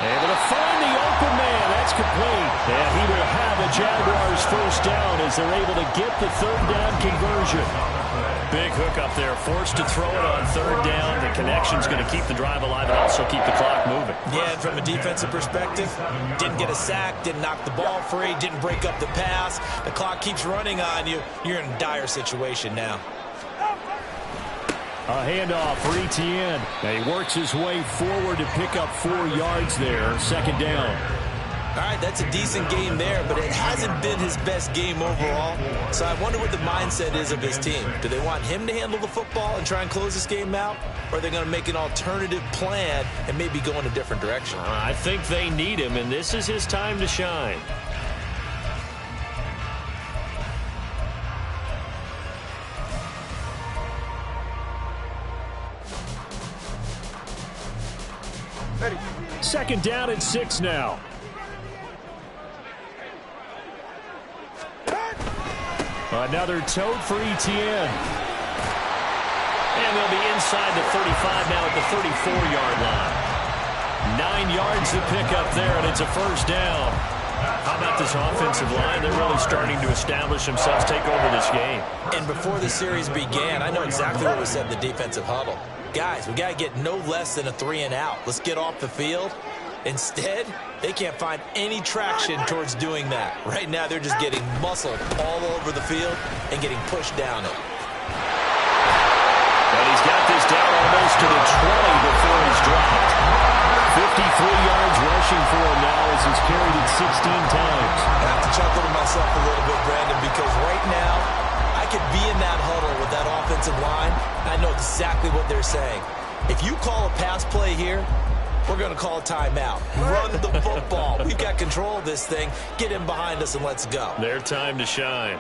Able to find the open man. That's complete. And he will have a Jaguars 1st down as they're able to get the 3rd down conversion. Big hook up there. Forced to throw it on 3rd down. The connection's going to keep the drive alive and also keep the clock moving. Yeah, and from a defensive perspective, didn't get a sack, didn't knock the ball free, didn't break up the pass. The clock keeps running on you. You're in a dire situation now. A handoff for Etienne. Now he works his way forward to pick up 4 yards there. 2nd down. All right, that's a decent game there, but it hasn't been his best game overall. So I wonder what the mindset is of his team. Do they want him to handle the football and try and close this game out? Or are they going to make an alternative plan and maybe go in a different direction? I think they need him, and this is his time to shine. Ready. 2nd down and 6 now. Another tote for Etienne. And they'll be inside the 35 now at the 34-yard line. 9 yards to pick up there, and it's a 1st down. How about this offensive line? They're really starting to establish themselves, take over this game. And before the series began, I know exactly what we said in the defensive huddle. Guys, we got to get no less than a 3-and-out. Let's get off the field. Instead, they can't find any traction towards doing that. Right now, they're just getting muscled all over the field and getting pushed down it. But he's got this down almost to the 20 before he's dropped. 53 yards rushing for him now as he's carried it 16 times. I have to chuckle to myself a little bit, Brandon, because right now, I could be in that huddle with that offensive line. I know exactly what they're saying. If you call a pass play here, we're going to call a timeout. Run the football. We've got control of this thing. Get in behind us and let's go. Their time to shine.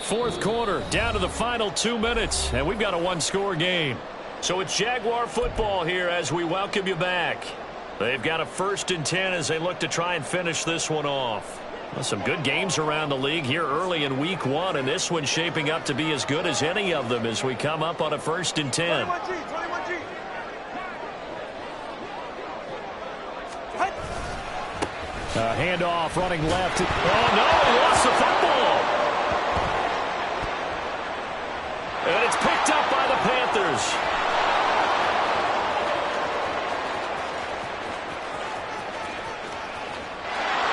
Fourth quarter, down to the final 2 minutes, and we've got a 1-score game. So it's Jaguar football here as we welcome you back. They've got a 1st and 10 as they look to try and finish this one off. Well, some good games around the league here early in week 1, and this one's shaping up to be as good as any of them as we come up on a 1st and 10. 21G. Handoff running left. Oh, no, he lost the football. And it's picked up by the Panthers.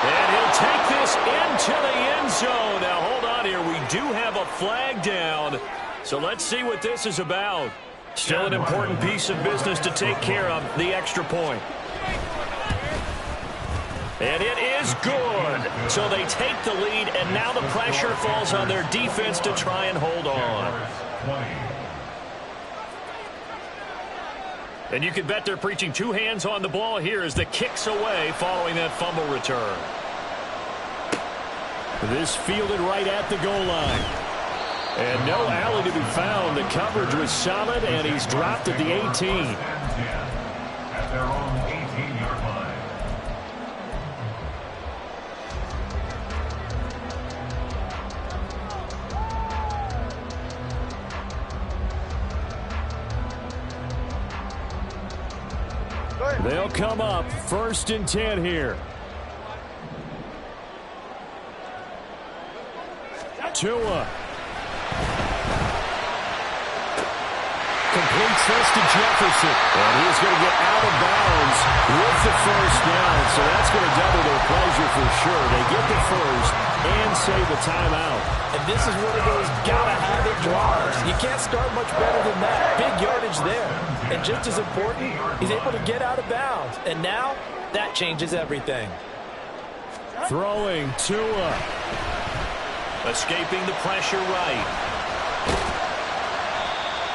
And he'll take this into the end zone. Now, hold on here. We do have a flag down. So let's see what this is about. Still an important piece of business to take care of, the extra point. And it is good. So they take the lead, and now the pressure falls on their defense to try and hold on. And you can bet they're preaching 2 hands on the ball here as the kick's away following that fumble return. This fielded right at the goal line. And no alley to be found. The coverage was solid, and he's dropped at the 18. At their own 18-yard line. They'll come up 1st and 10 here. Tua. Completes this to Jefferson. And he's going to get out of bounds with the 1st down. So that's going to double their pleasure for sure. They get the 1st and save a timeout. And this is one of those gotta-have-it drives. You can't start much better than that. Big yardage there. And just as important, he's able to get out of bounds. And now, that changes everything. Throwing Tua. Escaping the pressure right.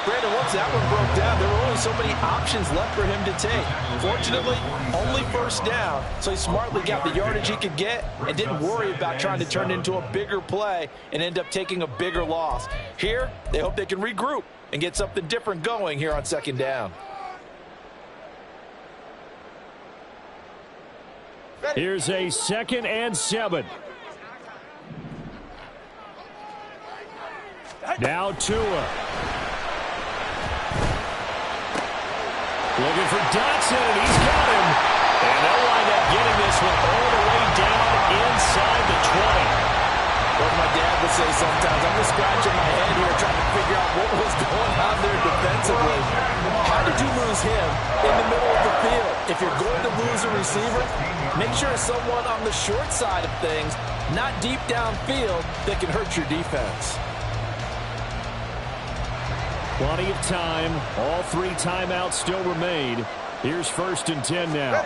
Brandon, once that one broke down, there were only so many options left for him to take. Fortunately, only 1st down, so he smartly got the yardage he could get and didn't worry about trying to turn it into a bigger play and end up taking a bigger loss. Here, they hope they can regroup and get something different going here on 2nd down. Here's a 2nd and 7. Now Tua. Looking for Dotson, and he's got him. And they'll wind up getting this one all the way down inside the 20. What my dad would say sometimes, I'm just scratching my head here trying to figure out what was going on there defensively. How did you lose him in the middle of the field? If you're going to lose a receiver, make sure it's someone on the short side of things, not deep downfield, that can hurt your defense. Plenty of time. All 3 timeouts still remain. Here's 1st and 10 now.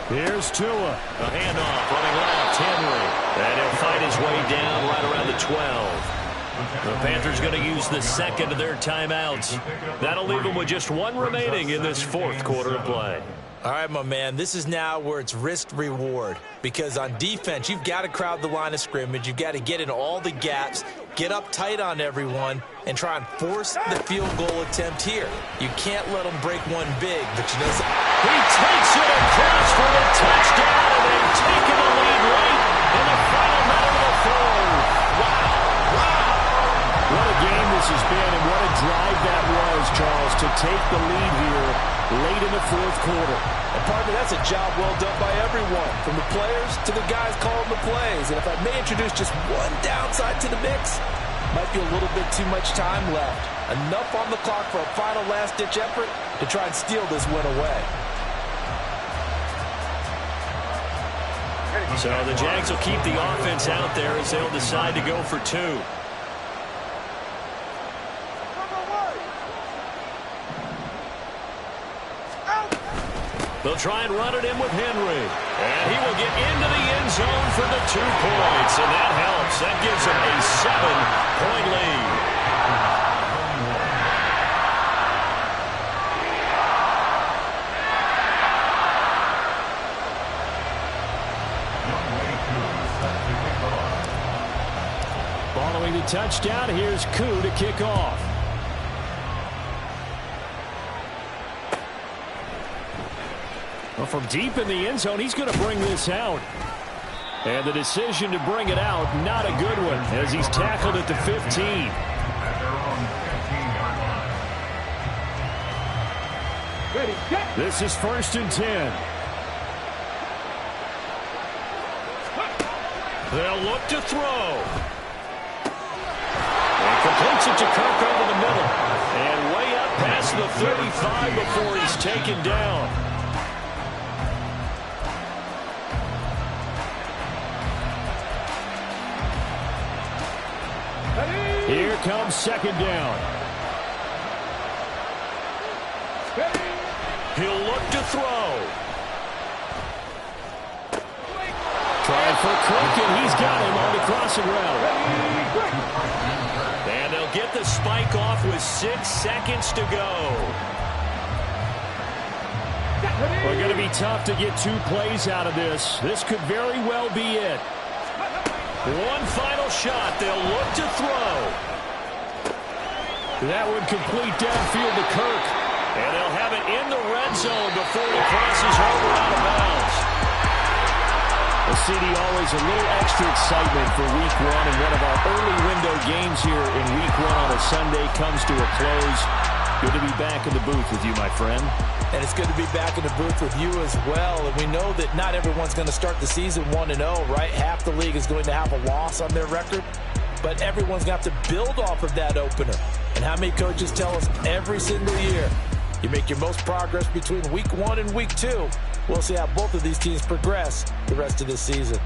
Here's Tua. A handoff running left, Henry. And he'll fight his way down right around the 12. The Panthers going to use the 2nd of their timeouts. That'll leave them with just 1 remaining in this 4th quarter of play. All right, my man, this is now where it's risk-reward. Because on defense, you've got to crowd the line of scrimmage. You've got to get in all the gaps, get up tight on everyone, and try and force the field goal attempt here. You can't let them break one big, but you know something. He takes it across for the touchdown, and they've taken the lead late in the final minute of the 4th. Wow. What a game this has been, and what a drive that was, Charles, to take the lead here late in the 4th quarter. And partner, that's a job well done by everyone, from the players to the guys calling the plays. And if I may introduce just one downside to the mix, might be a little bit too much time left. Enough on the clock for a final last-ditch effort to try and steal this win away. So the Jags will keep the offense out there as they'll decide to go for 2. They'll try and run it in with Henry. And he will get into the end zone for the 2 points. And that helps. That gives him a 7-point lead. Following the touchdown, here's Koo to kick off. Well, from deep in the end zone, he's going to bring this out. And the decision to bring it out, not a good one, as he's tackled at the 15. This is 1st and 10. They'll look to throw. And completes it to Kirk over the middle. And way up past the 35 before he's taken down. Here comes 2nd down. He'll look to throw. Trying for Cook, and he's got him on the crossing route. And they'll get the spike off with 6 seconds to go. We're going to be tough to get 2 plays out of this. This could very well be it. One final shot. They'll look to throw. That would complete downfield to Kirk. And they'll have it in the red zone before he crosses over out of bounds. Well, CD, always a little extra excitement for Week 1. And one of our early window games here in Week 1 on a Sunday comes to a close. Good to be back in the booth with you, my friend. And it's good to be back in the booth with you as well. And we know that not everyone's going to start the season 1-0, right? Half the league is going to have a loss on their record. But everyone's going to have to build off of that opener. And how many coaches tell us every single year, you make your most progress between week 1 and week 2. We'll see how both of these teams progress the rest of this season.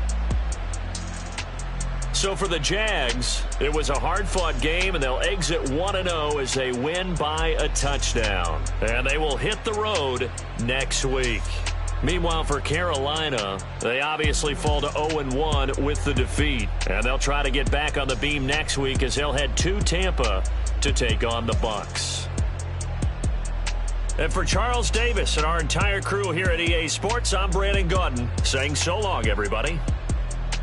So for the Jags, it was a hard-fought game, and they'll exit 1-0 as they win by a touchdown. And they will hit the road next week. Meanwhile, for Carolina, they obviously fall to 0-1 with the defeat. And they'll try to get back on the beam next week as they'll head to Tampa to take on the Bucs. And for Charles Davis and our entire crew here at EA Sports, I'm Brandon Gaudin saying so long, everybody.